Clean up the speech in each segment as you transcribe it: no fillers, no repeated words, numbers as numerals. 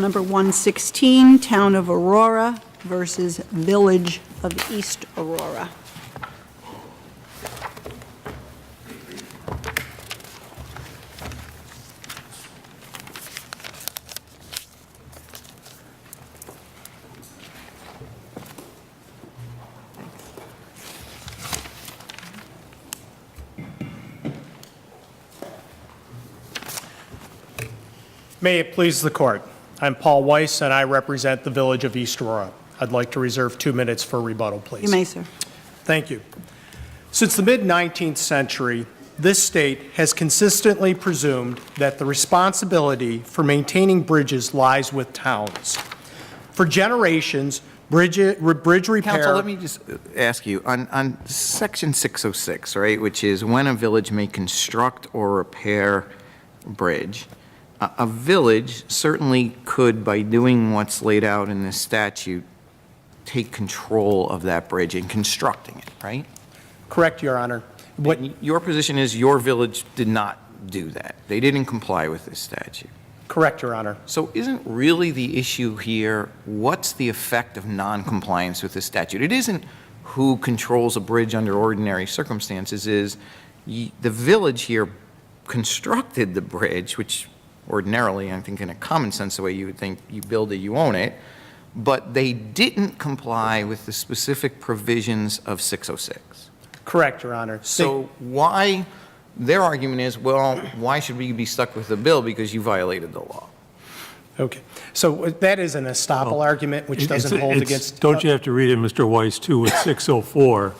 Number 116, Town of Aurora versus Village of East Aurora. May it please the court. I'm Paul Weiss, and I represent the Village of East Aurora. I'd like to reserve 2 minutes for rebuttal, please. You may, sir. Thank you. Since the mid-19th century, this state has consistently presumed that the responsibility for maintaining bridges lies with towns. For generations, bridge repair... Counsel, let me just ask you, on Section 606, right, which is when a village may construct or repair a bridge, a village certainly could, by doing what's laid out in this statute, take control of that bridge and constructing it, right? Correct, Your Honor. Your position is your village did not do that. They didn't comply with this statute. Correct, Your Honor. So isn't really the issue here, what's the effect of noncompliance with this statute? It isn't who controls a bridge under ordinary circumstances, is the village here constructed the bridge, which ordinarily, I think in a common sense, the way you would think you build it, you own it, but they didn't comply with the specific provisions of 606. Correct, Your Honor. So why, their argument is, well, why should we be stuck with the bill because you violated the law? Okay. So that is an estoppel argument, which doesn't hold against... Don't you have to read it, Mr. Weiss, too, with 604,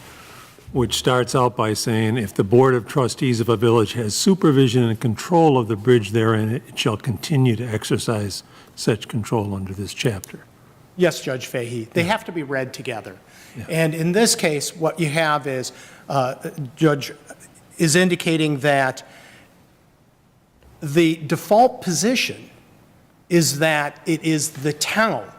which starts out by saying, if the Board of Trustees of a village has supervision and control of the bridge therein, it shall continue to exercise such control under this chapter. Yes, Judge Fahey. They have to be read together. Yeah. And in this case, what you have is, Judge is indicating that the default position is that it is the town.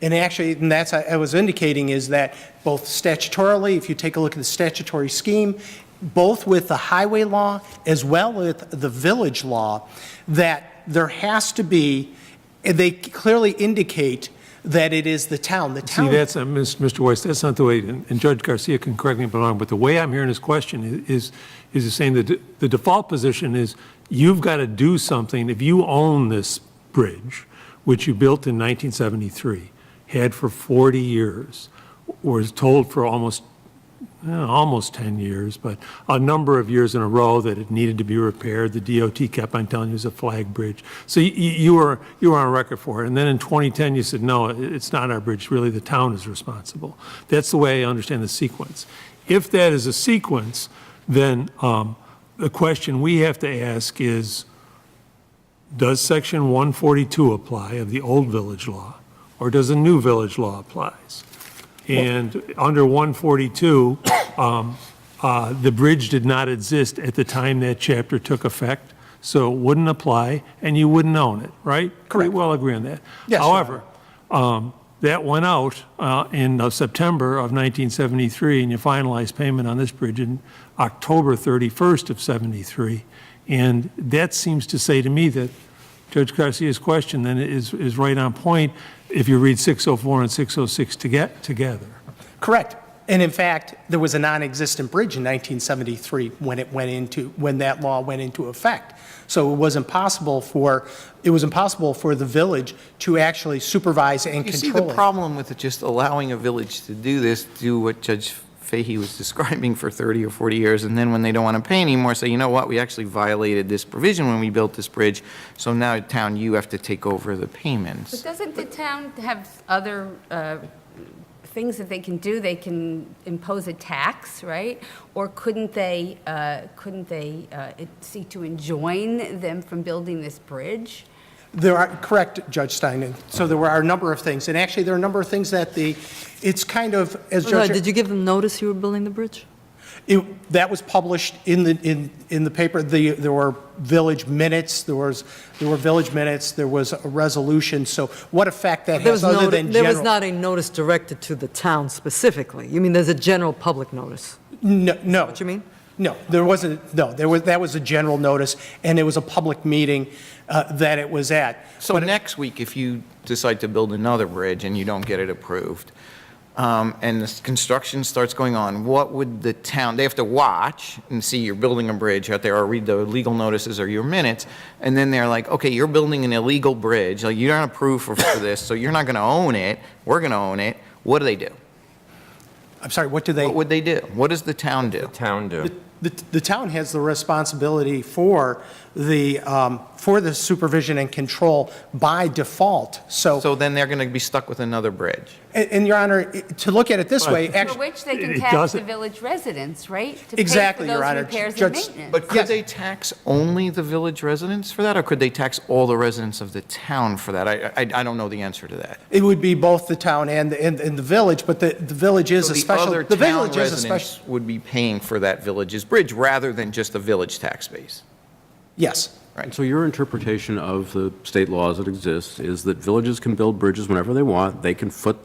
And actually, and that's I was indicating is that both statutorily, if you take a look at the statutory scheme, both with the highway law as well as the village law, that there has to be, they clearly indicate that it is the town. The town. See, that's, Mr. Weiss, that's not the way, and Judge Garcia can correct me if I'm wrong, but the way I'm hearing this question is saying that the default position is you've got to do something. If you own this bridge, which you built in 1973, had for 40 years, was told for almost 10 years, but a number of years in a row that it needed to be repaired. The DOT kept on telling you it was a flag bridge. So you were on record for it. And then in 2010, you said, no, it's not our bridge. Really, the town is responsible. That's the way I understand the sequence. If that is a sequence, then the question we have to ask is, does Section 142 apply of the old village law, or does a new village law apply? And under 142, the bridge did not exist at the time that chapter took effect, so it wouldn't apply, and you wouldn't own it, right? Correct. We well agree on that. Yes, however, that went out in September of 1973, and you finalized payment on this bridge in October 31st of 73. And that seems to say to me that Judge Garcia's question then is right on point if you read 604 and 606 together. Correct. And in fact, there was a non-existent bridge in 1973 when that law went into effect. So it was impossible for the village to actually supervise and control it. You see the problem with just allowing a village to do this, do what Judge Fahey was describing for 30 or 40 years, and then when they don't want to pay anymore, say, you know what, we actually violated this provision when we built this bridge, so now, town, you have to take over the payments. But doesn't the town have other things that they can do? They can impose a tax, right? Or couldn't they seek to enjoin them from building this bridge? There are, correct, Judge Stein. So there are a number of things, and actually there are a number of things that it's kind of, as Judge... Did you give them notice you were building the bridge? That was published in the paper. There were village minutes. There were village minutes. There was a resolution. So what effect that has other than general... There was not a notice directed to the town specifically. You mean there's a general public notice? No. Is that what you mean? No, there wasn't, no, that was a general notice, and it was a public meeting that it was at. So next week, if you decide to build another bridge and you don't get it approved, and the construction starts going on, what would the town, they have to watch and see you're building a bridge out there, or read the legal notices or your minutes, and then they're like, okay, you're building an illegal bridge, like, you're not approved for this, so you're not going to own it, we're going to own it. What do they do? I'm sorry, what do they? What would they do? What does the town do? Town do. The town has the responsibility for the supervision and control by default, So then they're going to be stuck with another bridge. And Your Honor, to look at it this way, For actually, which they can It tax the doesn't- village residents, right? Exactly, To Your pay Honor. for those repairs and Judge- maintenance. But could Yes. they tax only the village residents for that, or could they tax all the residents of the town for that? I don't know the answer to that. it would be both the town and the village, but the village is So a special. the other The town village is a special. residents would be paying for that village's bridge rather than just the village tax base. Yes. Right. So your interpretation of the state laws that exist is that villages can build bridges whenever they want, they can foot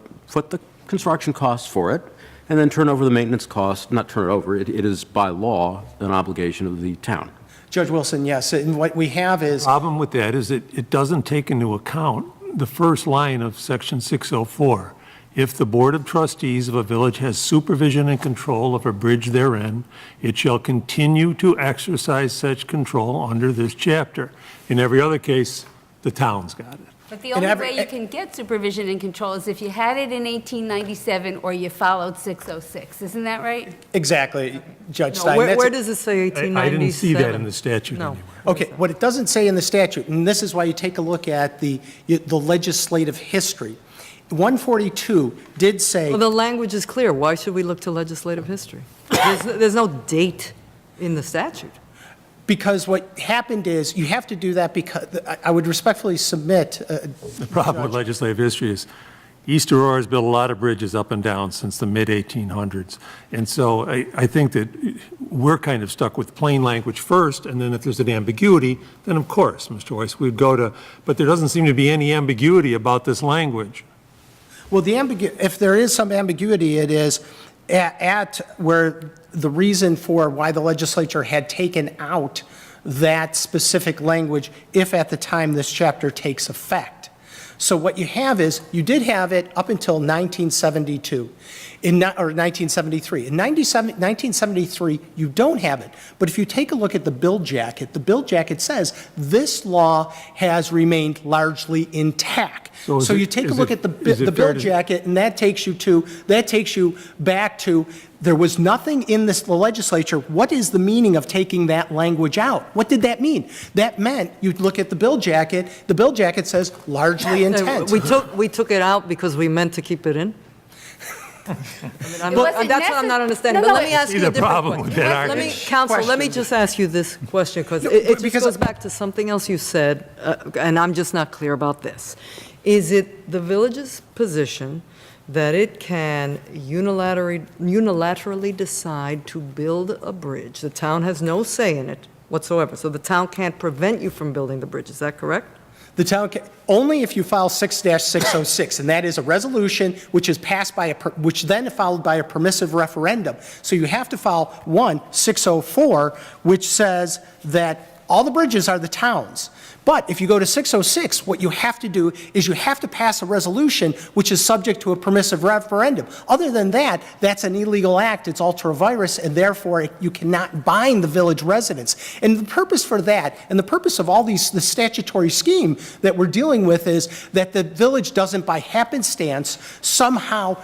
the construction costs for it, and then turn over the maintenance costs, not turn it over, it is by law an obligation of the town. Judge Wilson, yes, and what we have is, Problem with that is it doesn't take into account the first line of Section 604. If the Board of Trustees of a village has supervision and control of a bridge therein, it shall continue to exercise such control under this chapter. In every other case, the town's got it. But the only every- way you can get supervision and control is if you had it in 1897 or you followed 606. Isn't that right? exactly, Judge No, Stein. where, that's where it. does it say I 1897? didn't see that in the statute No. anywhere. Okay, what it doesn't say in the statute, and this is why you take a look at the legislative history. 142 did say. Well, the language is clear. Why should we look to legislative history? There's no date in the statute. Because what happened is, you have to do that because, I would respectfully submit, The problem with legislative history is East Aurora's built a lot of bridges up and down since the mid-1800s. And so I think that we're kind of stuck with plain language first, and then if there's an ambiguity, then of course, Mr. Weiss, we'd go to, but there doesn't seem to be any ambiguity about this language. well, if there is some ambiguity, it is at where the reason for why the legislature had taken out that specific language, if at the time this chapter takes effect. So what you have is, you did have it up until 1972, or 1973. In 1973, you don't have it. But if you take a look at the bill jacket says, this law has remained largely intact. So is So it- you take a is look it- at is it the fair bill to- jacket, and that takes you back to, there was nothing in the legislature. What is the meaning of taking that language out? What did that mean? That meant, you look at the bill jacket says largely intent. We took it out because we meant to keep it in? I mean, wasn't that's what I'm not understanding. No, But no, let me ask See you the a different problem question. with that Let me, argument. counsel, let me Question. just ask you this question, because No, it just because- goes back to something else you said, and I'm just not clear about this. Is it the village's position that it can unilaterally decide to build a bridge? The town has no say in it whatsoever, so the town can't prevent you from building the bridge, is that correct? The town can, only if you file 6-606, and that is a resolution which is passed by which then followed by a permissive referendum. So you have to file 604, which says that all the bridges are the town's. But if you go to 606, what you have to do is you have to pass a resolution which is subject to a permissive referendum. Other than that, that's an illegal act, it's ultra virus, and therefore you cannot bind the village residents. And the purpose for that, and the purpose of all the statutory scheme that we're dealing with, is that the village doesn't by happenstance somehow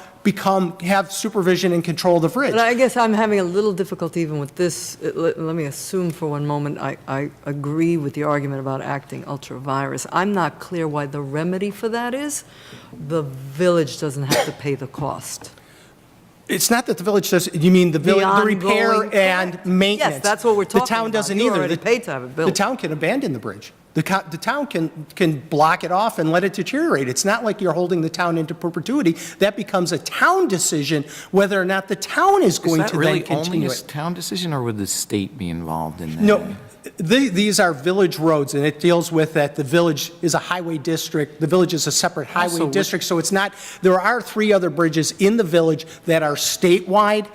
have supervision and control of the bridge. But I guess I'm having a little difficulty even with this. Let me assume for one moment I agree with the argument about acting ultra-virus. I'm not clear why the remedy for that is the village doesn't have to pay the cost. It's not that the village does, you mean the repair ongoing- and maintenance. Yes, that's what we're talking The town about. doesn't You either. already The- paid to have it built. The town can abandon the bridge. The town can block it off and let it deteriorate. It's not like you're holding the town into perpetuity. That becomes a town decision whether or not the town is going to then Is that really only continue a it. town decision, or would the state be involved in that? No, These are village roads, and it deals with that the village is a highway district, the village is a separate highway district, so it's not, there are 3 other bridges in the village that are statewide,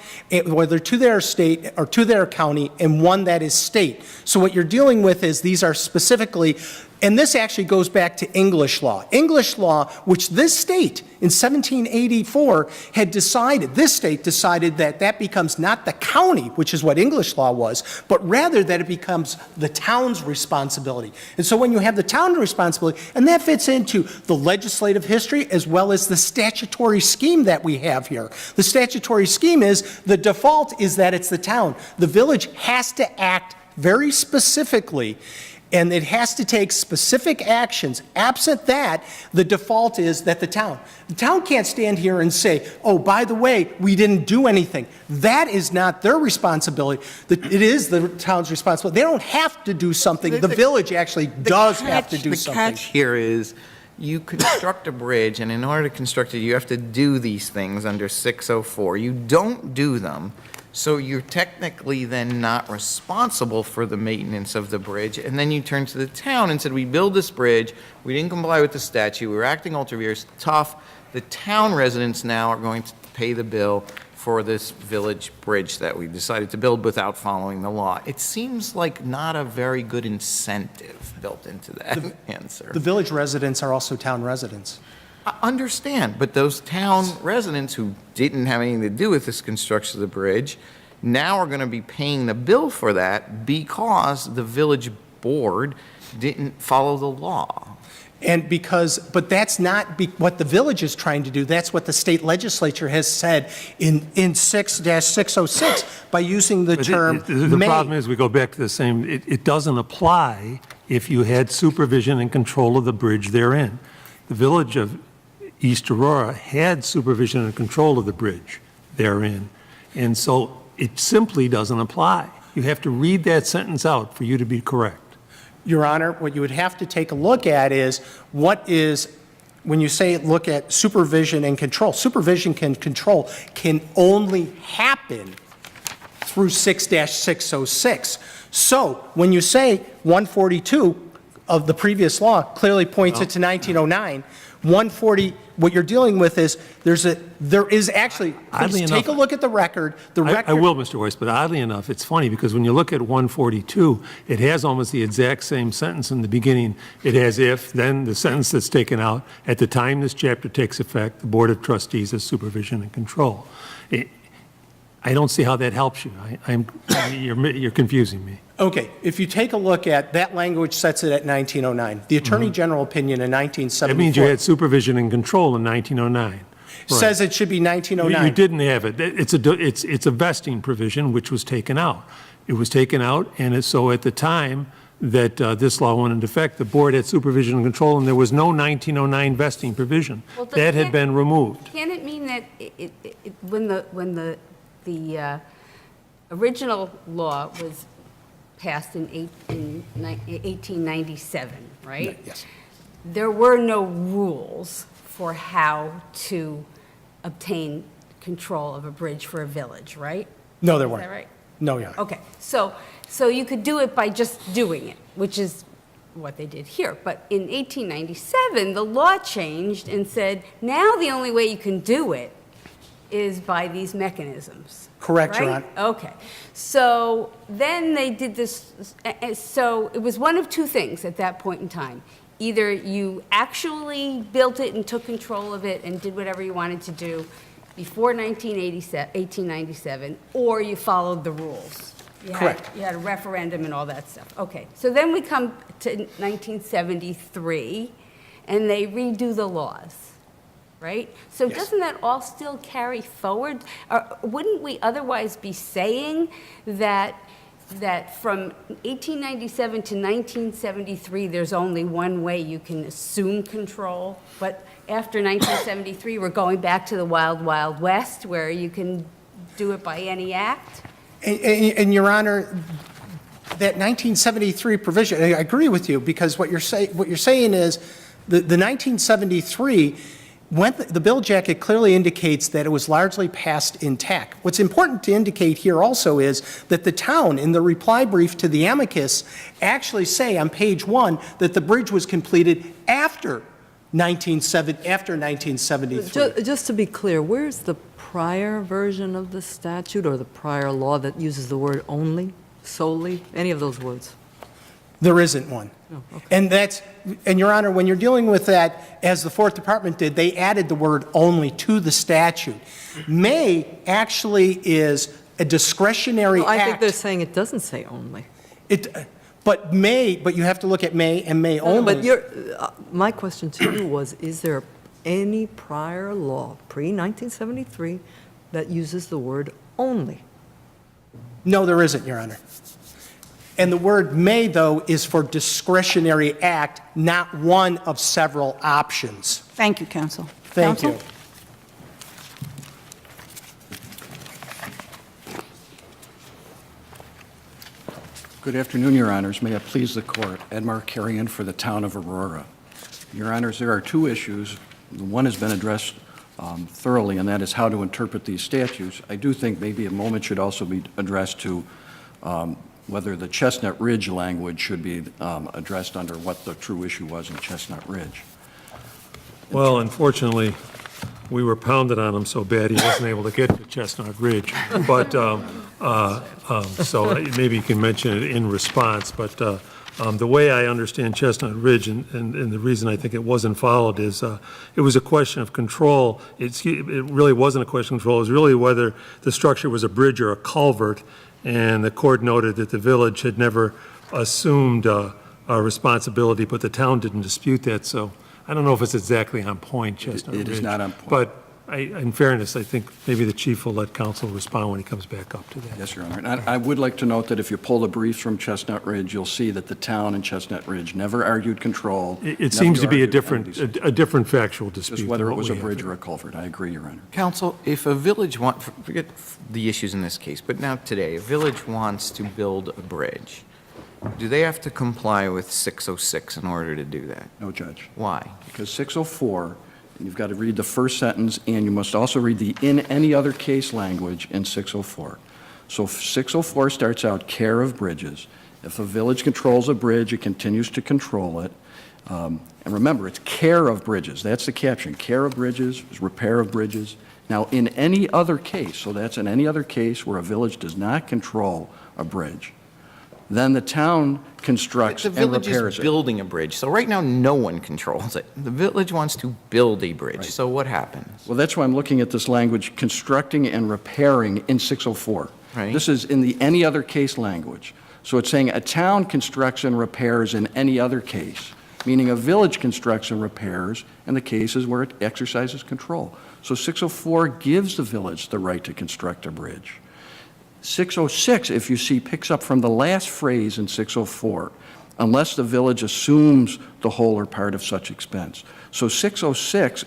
whether to their state or to their county, and one that is state. So what you're dealing with is these are specifically, and this actually goes back to English law. English law, which this state in 1784 had decided, this state decided that that becomes not the county, which is what English law was, but rather that it becomes the town's responsibility. And so when you have the town responsibility, and that fits into the legislative history as well as the statutory scheme that we have here. The statutory scheme is, the default is that it's the town. The village has to act very specifically, and it has to take specific actions. Absent that, the default is that the town can't stand here and say, oh, by the way, we didn't do anything. That is not their responsibility. It is the town's responsibility. They don't have to do something. The village actually does have to do something. The catch here is, you construct a bridge, and in order to construct it, you have to do these things under 604. You don't do them, so you're technically then not responsible for the maintenance of the bridge, and then you turn to the town and said, we build this bridge, we didn't comply with the statute, we were acting ultra vires, tough. The town residents now are going to pay the bill for this village bridge that we decided to build without following the law. It seems like not a very good incentive built into that answer. The village residents are also town residents. I understand, but those town residents who didn't have anything to do with this construction of the bridge now are going to be paying the bill for that because the village board didn't follow the law. And but that's not what the village is trying to do. That's what the state legislature has said in 6-606 by using the term The may. problem is, we go back to the same, it doesn't apply if you had supervision and control of the bridge therein. The village of East Aurora had supervision and control of the bridge therein, and so it simply doesn't apply. You have to read that sentence out for you to be correct. Your Honor, what you would have to take a look at is when you say look at supervision and control, supervision and control can only happen through 6-606. So when you say 142 of the previous law clearly points it to 1909, 140, what you're dealing with is there is actually, please take a look at the record. I will, Mr. Weiss, but oddly enough, it's funny because when you look at 142, it has almost the exact same sentence in the beginning. It has if, then the sentence that's taken out, at the time this chapter takes effect, the Board of Trustees has supervision and control. I don't see how that helps you. You're confusing me. Okay, if you take a look at that language sets it at 1909. The Attorney General opinion in 1974. That means you had supervision and control in 1909. Says it should be 1909. You didn't have it. It's a vesting provision which was taken out. It was taken out, and so at the time that this law went into effect, the board had supervision and control, and there was no 1909 vesting provision. Well, that had been removed. Can it mean that when the original law was passed in 1897, right? Yes. There were no rules for how to obtain control of a bridge for a village, right? No, there weren't. Is that right? No, Your Honor. Okay, so you could do it by just doing it, which is what they did here. But in 1897, the law changed and said, now the only way you can do it is by these mechanisms. Correct, Your right? Honor. Okay. So then they did this, so it was one of two things at that point in time. Either you actually built it and took control of it and did whatever you wanted to do before 1897, or you followed the rules. Correct. You had a referendum and all that stuff. Okay. So then we come to 1973, and they redo the laws. Right? So Yes. doesn't that all still carry forward? Or wouldn't we otherwise be saying that from 1897 to 1973, there's only one way you can assume control, but after 1973, we're going back to the wild, wild west, where you can do it by any act? And Your Honor, that 1973 provision, I agree with you, because what you're saying is the 1973 The bill jacket clearly indicates that it was largely passed intact. What's important to indicate here also is that the town, in the reply brief to the amicus, actually say on page 1 that the bridge was completed after 1973. Just to be clear, where's the prior version of the statute or the prior law that uses the word only, solely, any of those words? There isn't one. Oh, okay. And Your Honor, when you're dealing with that, as the Fourth Department did, they added the word only to the statute. May actually is a discretionary No, I think act. they're saying it doesn't say only. But you have to look at may and may only. But my question to you was, is there any prior law, pre-1973, that uses the word only? No, there isn't, Your Honor. And the word may, though, is for discretionary act, not one of several options. Thank you, counsel. Thank Counsel? you. Good afternoon, Your Honors. May it please the Court. Edmar Carrion for the Town of Aurora. Your Honors, there are two issues. One has been addressed thoroughly, and that is how to interpret these statutes. I do think maybe a moment should also be addressed to whether the Chestnut Ridge language should be addressed under what the true issue was in Chestnut Ridge. Well, unfortunately, we were pounded on him so bad he wasn't able to get to Chestnut Ridge. But, so maybe you can mention it in response. But the way I understand Chestnut Ridge, and the reason I think it wasn't followed is it was a question of control. It really wasn't a question of control. It was really whether the structure was a bridge or a culvert. And the court noted that the village had never assumed a responsibility, but the town didn't dispute that. So I don't know if it's exactly on point, Chestnut Ridge. It is not on point. But in fairness, I think maybe the chief will let counsel respond when he comes back up to that. Yes, Your Honor. And I would like to note that if you pull the briefs from Chestnut Ridge, you'll see that the town in Chestnut Ridge never argued control. It seems to be a never argued different, entities. a different factual dispute. Just whether than it what was a we have bridge today. or a culvert. I agree, Your Honor. Counsel, if a village forget the issues in this case, but now today, a village wants to build a bridge, do they have to comply with 606 in order to do that? No, Judge. Why? Because 604, you've got to read the first sentence, and you must also read the in any other case language in 604. So 604 starts out care of bridges. If a village controls a bridge, it continues to control it. And remember, it's care of bridges. That's the caption. Care of bridges, repair of bridges. Now, in any other case, so that's in any other case where a village does not control a bridge, then the town constructs The and village repairs is it. building a bridge, so right now, no one controls it. The village wants to build a bridge, Right. so what happens? Well, that's why I'm looking at this language, constructing and repairing in 604. Right. This is in the any other case language. So it's saying a town constructs and repairs in any other case, meaning a village constructs and repairs in the cases where it exercises control. So 604 gives the village the right to construct a bridge. 606, if you see, picks up from the last phrase in 604, unless the village assumes the whole or part of such expense. So 606,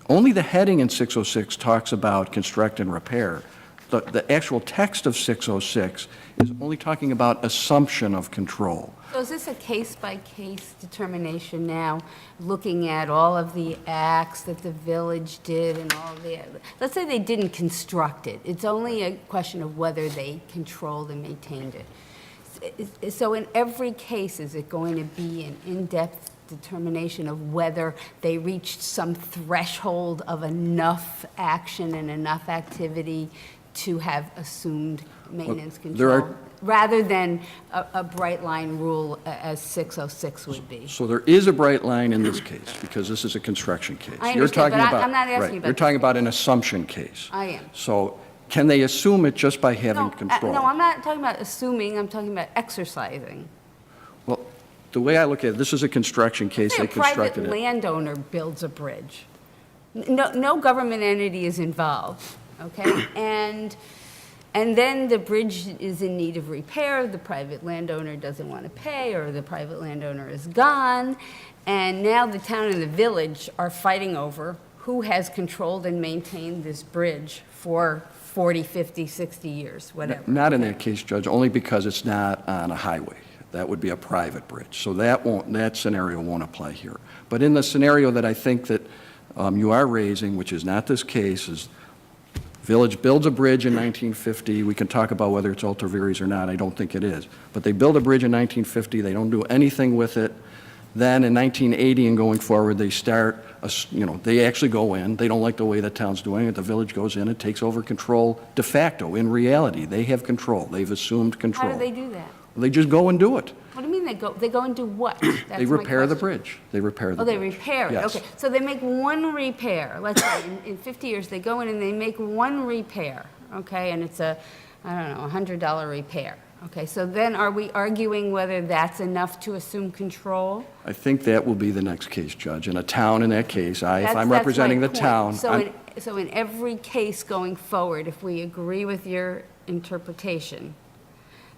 only the heading in 606 talks about construct and repair. The actual text of 606 is only talking about assumption of control. So is this a case-by-case determination now, looking at all of the acts that the village did and all the, let's say they didn't construct it. It's only a question of whether they controlled and maintained it. So in every case, is it going to be an in-depth determination of whether they reached some threshold of enough action and enough activity to have assumed maintenance there control? are- Rather than a bright line rule as 606 would be. So there is a bright line in this case, because this is a construction case. I You're understand, talking but about- I'm not asking right, about You're this talking case. about an assumption case. I am. So can they assume it just by having No, control? no, I'm not talking about assuming, I'm talking about exercising. Well, the way I look at it, this is a construction case, Say they a private constructed it. landowner builds a bridge. No government entity is involved, okay? And then the bridge is in need of repair, the private landowner doesn't want to pay, or the private landowner is gone, and now the town and the village are fighting over who has controlled and maintained this bridge for 40, 50, 60 years, whatever. Not in that case, Judge, only because it's not on a highway. That would be a private bridge. So that scenario won't apply here. But in the scenario that I think that you are raising, which is not this case, is village builds a bridge in 1950. We can talk about whether it's ultra vires or not. I don't think it is. But they build a bridge in 1950. They don't do anything with it. Then in 1980 and going forward, they start, they actually go in. They don't like the way the town's doing it. The village goes in and takes over control de facto. In reality, they have control. They've assumed control. How do they do that? They just go and do it. What do you mean they go and do what? That's They my repair the question. bridge. They repair the Oh, bridge. they repair it, Yes. okay. So they make one repair, let's say, in 50 years, they go in and they make one repair, okay? And it's a, I don't know, $100 repair, okay? So then are we arguing whether that's enough to assume control? I think that will be the next case, Judge. In a town in that case, if That's I'm my representing the point. town, So in every case going forward, if we agree with your interpretation,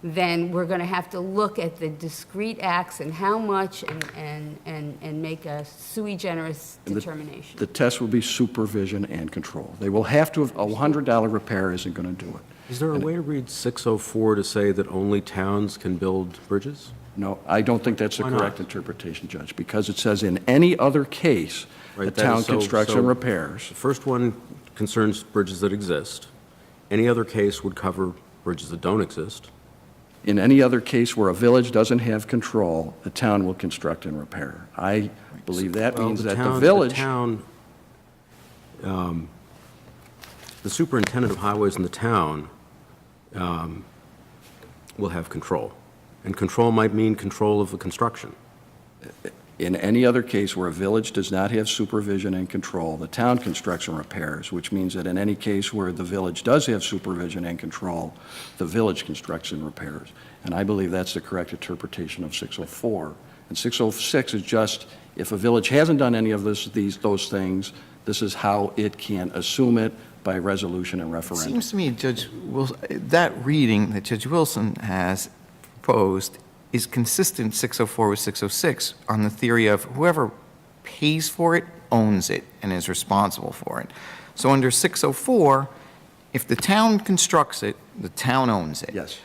then we're going to have to look at the discrete acts and how much and make a sui generis determination. the test will be supervision and control. They will have to, a $100 repair isn't going to do it. Is there a way to read 604 to say that only towns can build bridges? No, I don't think that's the Why not? correct interpretation, Judge, because it says in any other case, the Right, that town is so- constructs so- and repairs. The first one concerns bridges that exist. Any other case would cover bridges that don't exist. In any other case where a village doesn't have control, the town will construct and repair. I believe that Well, means that the town- village, The superintendent of highways in the town will have control. And control might mean control of the construction. in any other case where a village does not have supervision and control, the town constructs and repairs, which means that in any case where the village does have supervision and control, the village constructs and repairs. And I believe that's the correct interpretation of 604. And 606 is just, if a village hasn't done any of those things, this is how it can assume it by resolution and referendum. Seems to me, Judge Wilson, that reading that Judge Wilson has proposed is consistent, 604 with 606, on the theory of whoever pays for it owns it and is responsible for it. So under 604, if the town constructs it, the town owns it. Yes.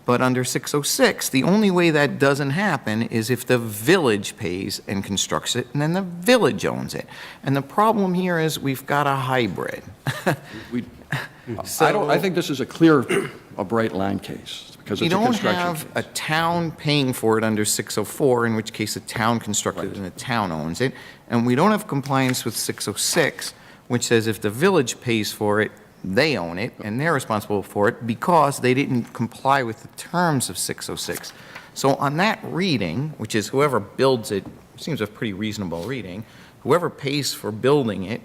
But under 606, the only way that doesn't happen is if the village pays and constructs it, and then the village owns it. And the problem here is we've got a hybrid. I think this is a bright line case, because You it's a don't construction have a case. town paying for it under 604, in which case a town constructed it and the town owns it. And we don't have compliance with 606, which says if the village pays for it, they own it, and they're responsible for it because they didn't comply with the terms of 606. So on that reading, which is whoever builds it, seems a pretty reasonable reading, whoever pays for building it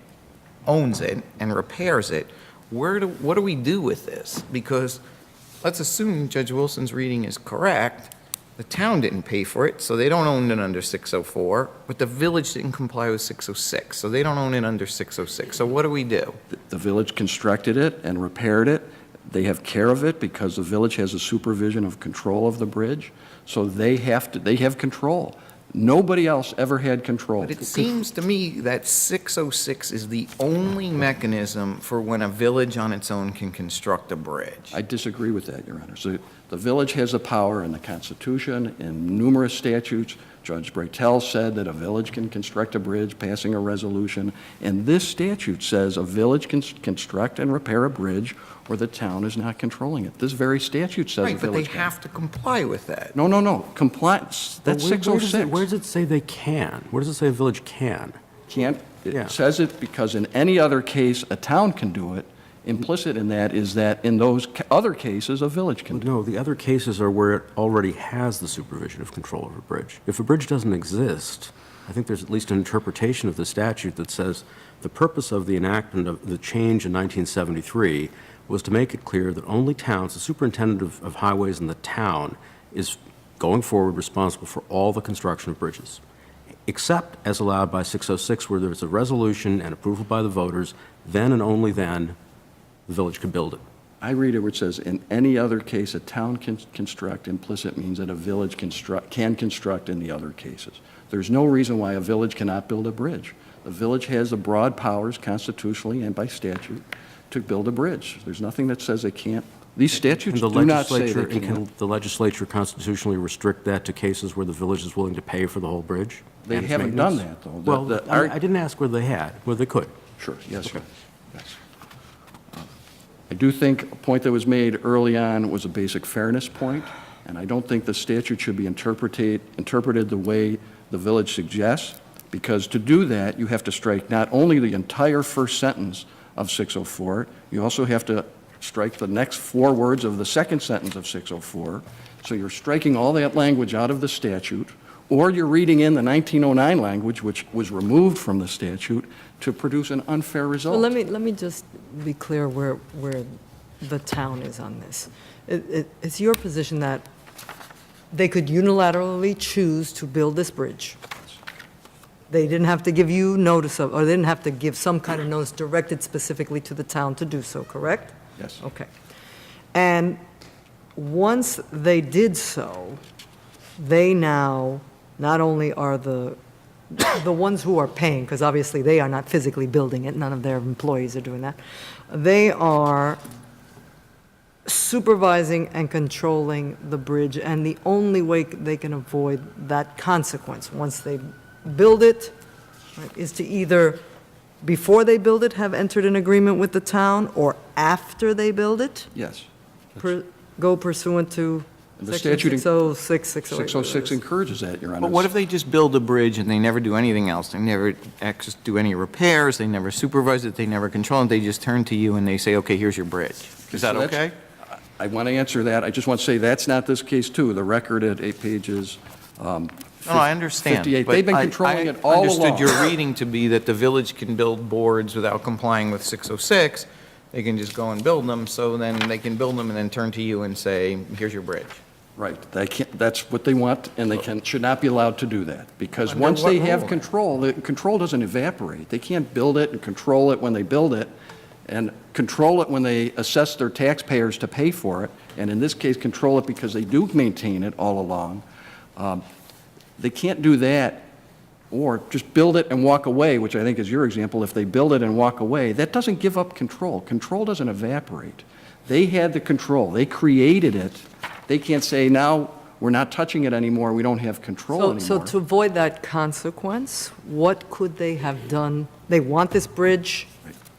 owns it and repairs it. What do we do with this? Because let's assume Judge Wilson's reading is correct. The town didn't pay for it, so they don't own it under 604, but the village didn't comply with 606, so they don't own it under 606. So what do we do? The village constructed it and repaired it. They have care of it because the village has a supervision of control of the bridge, so they have control. Nobody else ever had control. But it seems to me that 606 is the only mechanism for when a village on its own can construct a bridge. I disagree with that, Your Honor. So the village has the power in the Constitution, in numerous statutes. Judge Breitel said that a village can construct a bridge, passing a resolution. And this statute says a village can construct and repair a bridge where the town is not controlling it. This very statute says a Right, but they village can. have to comply with that. No. Compliance, that's But where does 606. Where does it say they can? Where does it say a village can? Can't, Yeah. it says it because in any other case, a town can do it. Implicit in that is that in those other cases, a village can do it. No, the other cases are where it already has the supervision of control of a bridge. If a bridge doesn't exist, I think there's at least an interpretation of the statute that says the purpose of the enactment of the change in 1973 was to make it clear that only towns, the superintendent of highways in the town is going forward responsible for all the construction of bridges, except as allowed by 606, where there's a resolution and approval by the voters, then and only then the village can build it. I read it where it says, in any other case, a town can construct. Implicit means that a village can construct in the other cases. There's no reason why a village cannot build a bridge. The village has the broad powers constitutionally and by statute to build a bridge. There's nothing that says they can't. These statutes And do not say they and can't. can the legislature constitutionally restrict that to cases where the village is willing to pay for the whole bridge? They manage haven't done maintenance? that, though. Well, I didn't ask whether they had, whether they could. Sure, yes, sir. Yes. I do think a point that was made early on was a basic fairness point, and I don't think the statute should be interpreted the way the village suggests, because to do that, you have to strike not only the entire first sentence of 604, you also have to strike the next 4 words of the second sentence of 604. So you're striking all that language out of the statute, or you're reading in the 1909 language, which was removed from the statute, to produce an unfair result. Well, let me just be clear where the town is on this. It's your position that they could unilaterally choose to build this bridge. They didn't have to give you notice of, or they didn't have to give some kind of notice directed specifically to the town to do so, correct? Yes. Okay. And once they did so, they now not only are the ones who are paying, because obviously they are not physically building it, none of their employees are doing that, they are supervising and controlling the bridge, and the only way they can avoid that consequence, once they build it, right, is to either, before they build it, have entered an agreement with the town, or after they build it, Yes. go pursuant to The section statute- 606, 608. 606 encourages that, Your Honor. But what if they just build a bridge and they never do anything else? They never do any repairs, they never supervise it, they never control it, they just turn to you and they say, okay, here's your bridge. Is that So that's- okay? I want to answer that. I just want to say that's not this case, too. The record at 8 pages. No, I understand. 58. but They've been I- controlling it all I understood along. your reading to be that the village can build boards without complying with 606. They can just go and build them, so then they can build them and then turn to you and say, here's your bridge. Right. They can't, that's what they want, and they should not be allowed to do that. Because Under once what they have rule? control, the control doesn't evaporate. They can't build it and control it when they build it, and control it when they assess their taxpayers to pay for it, and in this case, control it because they do maintain it all along. They can't do that, or just build it and walk away, which I think is your example. If they build it and walk away, that doesn't give up control. Control doesn't evaporate. They had the control. They created it. They can't say, now we're not touching it anymore, we don't have control anymore. So to avoid that consequence, what could they have done? They want this bridge,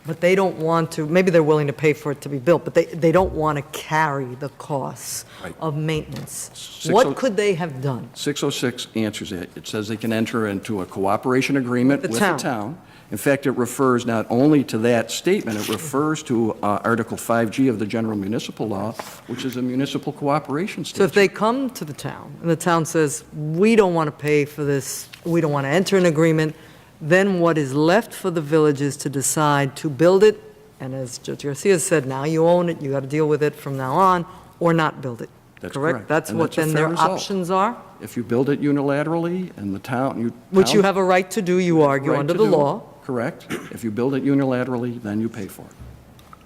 but they don't want to, maybe they're willing to pay for it to be built, but they don't want to carry the costs Right. of maintenance. 60 What could they have done? 606 answers it. It says they can enter into a cooperation agreement With with the the town. town. In fact, it refers not only to that statement, it refers to Article 5G of the General Municipal Law, which is a municipal cooperation So if statute. they come to the town, and the town says, we don't want to pay for this, we don't want to enter an agreement, then what is left for the village is to decide to build it, and as Judge Garcia said, now you own it, you got to deal with it from now on, or not build it. That's Correct? correct. That's And what that's a then fair their result. options are, If you build it unilaterally and the town... which you have a right to do, you argue, right under to the do. law. Correct. If you build it unilaterally, then you pay for it.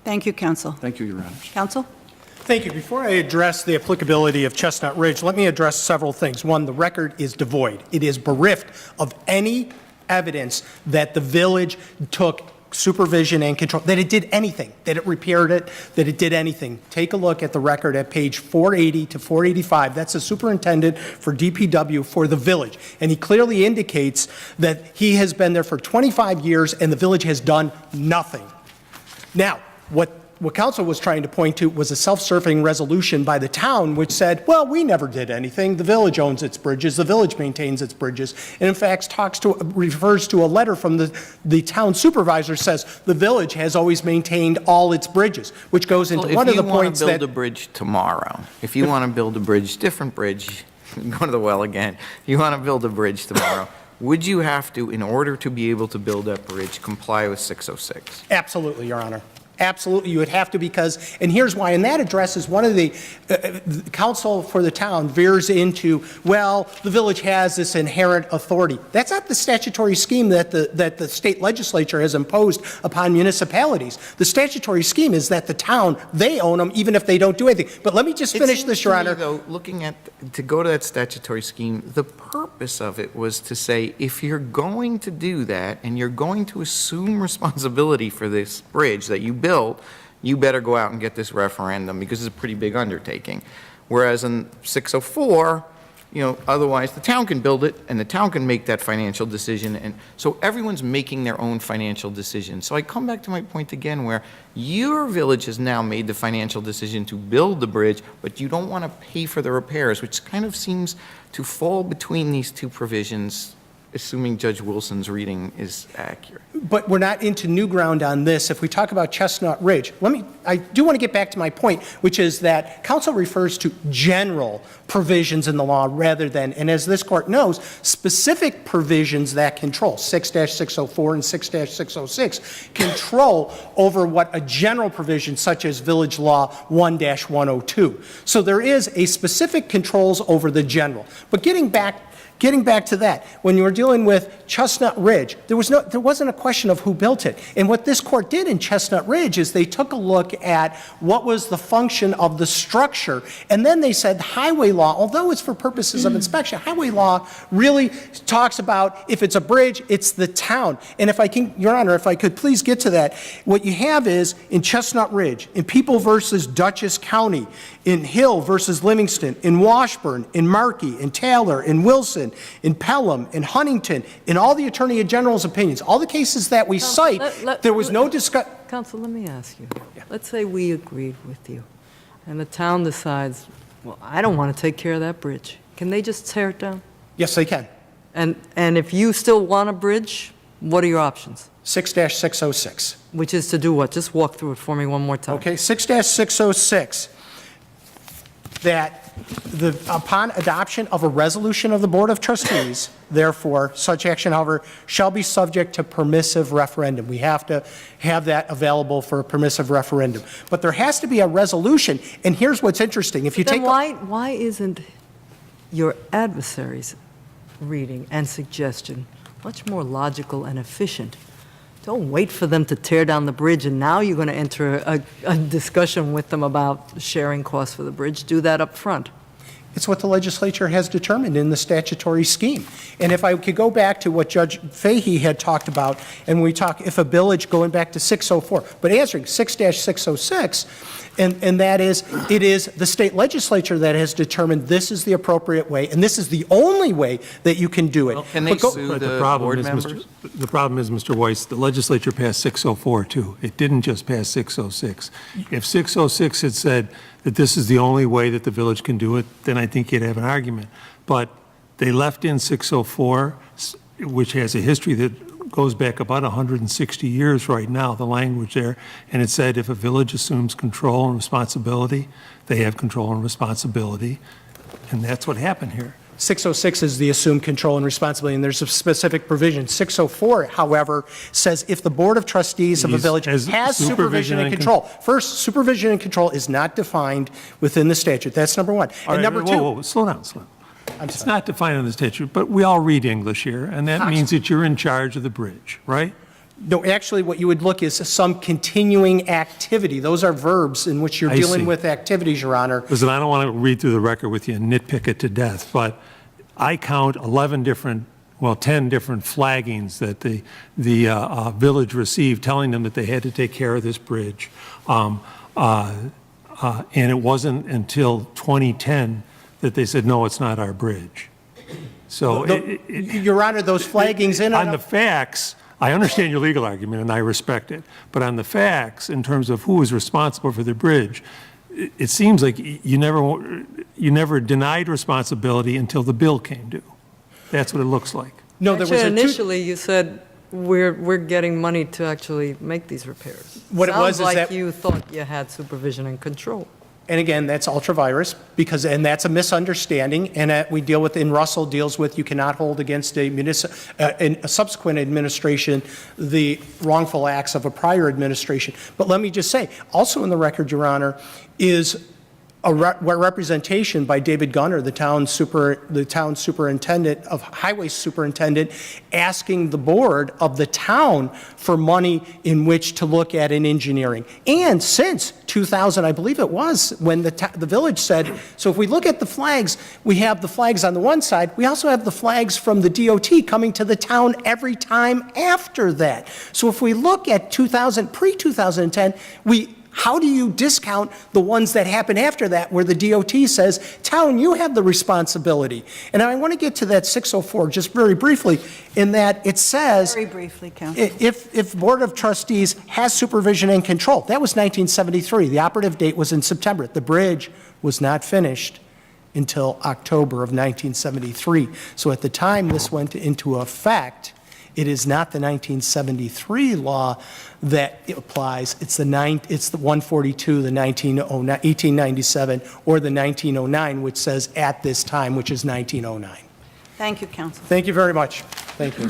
Thank you, counsel. Thank you, Your Honor. Counsel? Thank you. Before I address the applicability of Chestnut Ridge, let me address several things. One, the record is devoid. It is bereft of any evidence that the village took supervision and control, that it did anything, that it repaired it, that it did anything. Take a look at the record at page 480 to 485. That's the superintendent for DPW for the village. And he clearly indicates that he has been there for 25 years and the village has done nothing. Now, what council was trying to point to was a self-serving resolution by the town which said, well, we never did anything. The village owns its bridges. The village maintains its bridges. And in fact, refers to a letter from the town supervisor says the village has always maintained all its bridges, which goes into one of the points If you want that... to build a bridge tomorrow, if you want to build a bridge, different bridge, go to the well again, if you want to build a bridge tomorrow, would you have to, in order to be able to build that bridge, comply with 606? Absolutely, Your Honor. Absolutely, you would have to because, and here's why, and that addresses one of the council for the town veers into, well, the village has this inherent authority. That's not the statutory scheme that the state legislature has imposed upon municipalities. The statutory scheme is that the town, they own them even if they don't do anything. But let me just finish this, Your Honor. It seems to me, though, looking at, to go to that statutory scheme, the purpose of it was to say, if you're going to do that and you're going to assume responsibility for this bridge that you built, you better go out and get this referendum because it's a pretty big undertaking. Whereas in 604, otherwise the town can build it and the town can make that financial decision. And so everyone's making their own financial decision. So I come back to my point again where your village has now made the financial decision to build the bridge, but you don't want to pay for the repairs, which kind of seems to fall between these two provisions, assuming Judge Wilson's reading is accurate. But we're not into new ground on this. If we talk about Chestnut Ridge, I do want to get back to my point, which is that council refers to general provisions in the law rather than, and as this court knows, specific provisions that control, 6-604 and 6-606, control over what a general provision such as Village Law 1-102. So there is a specific controls over the general. But getting back to that, when you were dealing with Chestnut Ridge, there wasn't a question of who built it. And what this court did in Chestnut Ridge is they took a look at what was the function of the structure, and then they said highway law, although it's for purposes of inspection, highway law really talks about if it's a bridge, it's the town. And if I can, Your Honor, if I could please get to that, what you have is in Chestnut Ridge, in People versus Dutchess County, in Hill versus Livingston, in Washburn, in Markey, in Taylor, in Wilson, in Pelham, in Huntington, in all the Attorney General's opinions, all the cases that we cite, there was no discussion. Counsel, let me ask you. Let's say we agreed with you, and the town decides, well, I don't want to take care of that bridge. Can they just tear it down? Yes, they can. And if you still want a bridge, what are your options? 6-606. Which is to do what? Just walk through it for me one more time. Okay, 6-606, that upon adoption of a resolution of the Board of Trustees, therefore, such action, however, shall be subject to permissive referendum. We have to have that available for a permissive referendum. But there has to be a resolution, and here's what's interesting. If you Then take why isn't your adversary's reading and suggestion much more logical and efficient? Don't wait for them to tear down the bridge, and now you're going to enter a discussion with them about sharing costs for the bridge. Do that up front. It's what the legislature has determined in the statutory scheme. And if I could go back to what Judge Fahey had talked about, and we talk if a village, going back to 604, but answering 6-606, and that is, it is the state legislature that has determined this is the appropriate way, and this is the only way that you can do it. Well, can they sue the board members? The problem is, Mr. Weiss, the legislature passed 604 too. It didn't just pass 606. If 606 had said that this is the only way that the village can do it, then I think you'd have an argument. But they left in 604, which has a history that goes back about 160 years right now, the language there, and it said if a village assumes control and responsibility, they have control and responsibility, and that's what happened here. 606 is the assumed control and responsibility, and there's a specific provision. 604, however, says if the Board of Trustees of a village has supervision and control. First, supervision and control is not defined within the statute. That's number one. And number two. Whoa, slow down. It's not defined in the statute, but we all read English here, and that means that you're in charge of the bridge, right? No, actually, what you would look is some continuing activity. Those are verbs in which you're dealing with activities, Your Honor. Listen, I don't want to read through the record with you and nitpick it to death, but I count 10 different flaggings that the village received telling them that they had to take care of this bridge. And it wasn't until 2010 that they said, no, it's not our bridge. So, Your Honor, those flaggings on the facts, I understand your legal argument and I respect it, but on the facts, in terms of who is responsible for the bridge, it seems like you never denied responsibility until the bill came due. That's what it looks like. No, there was initially you said we're getting money to actually make these repairs. What it was is Sounds like that you thought you had supervision and control. And again, that's ultra-virus, and that's a misunderstanding, and we deal with, in Russell deals with, you cannot hold against a subsequent administration the wrongful acts of a prior administration. But let me just say, also in the record, Your Honor, is a representation by David Gunner, the town superintendent of highway superintendent, asking the board of the town for money in which to look at in engineering. And since 2000, I believe it was, when the village said, so if we look at the flags, we have the flags on the one side, we also have the flags from the DOT coming to the town every time after that. So if we look at pre-2010, how do you discount the ones that happen after that where the DOT says, town, you have the responsibility? And I want to get to that 604 just very briefly, in that it says, Very briefly, Council. if Board of Trustees has supervision and control, that was 1973. The operative date was in September. The bridge was not finished until October of 1973. So at the time this went into effect, it is not the 1973 law that applies. It's the 142, the 1897, or the 1909, which says at this time, which is 1909. Thank you, Council. Thank you very much. Thank you.